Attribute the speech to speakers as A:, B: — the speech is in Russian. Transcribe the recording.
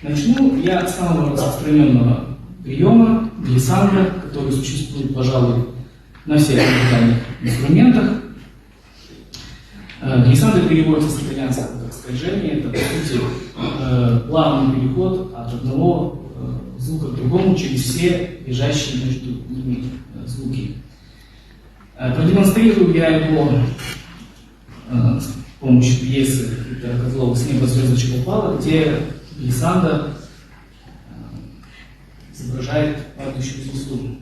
A: Начну я с самого распространенного приема глиссандра, который существует, пожалуй, на всех музыкальных инструментах. Глиссандр переводится с итальянского как скольжение, это, по сути, плавный переход от одного звука к другому через все лежащие между ними звуки. Продемонстрирую я его с помощью пьесы Виктора Козлова «С неба звездочка упала», где глиссандр изображает падающую звезду.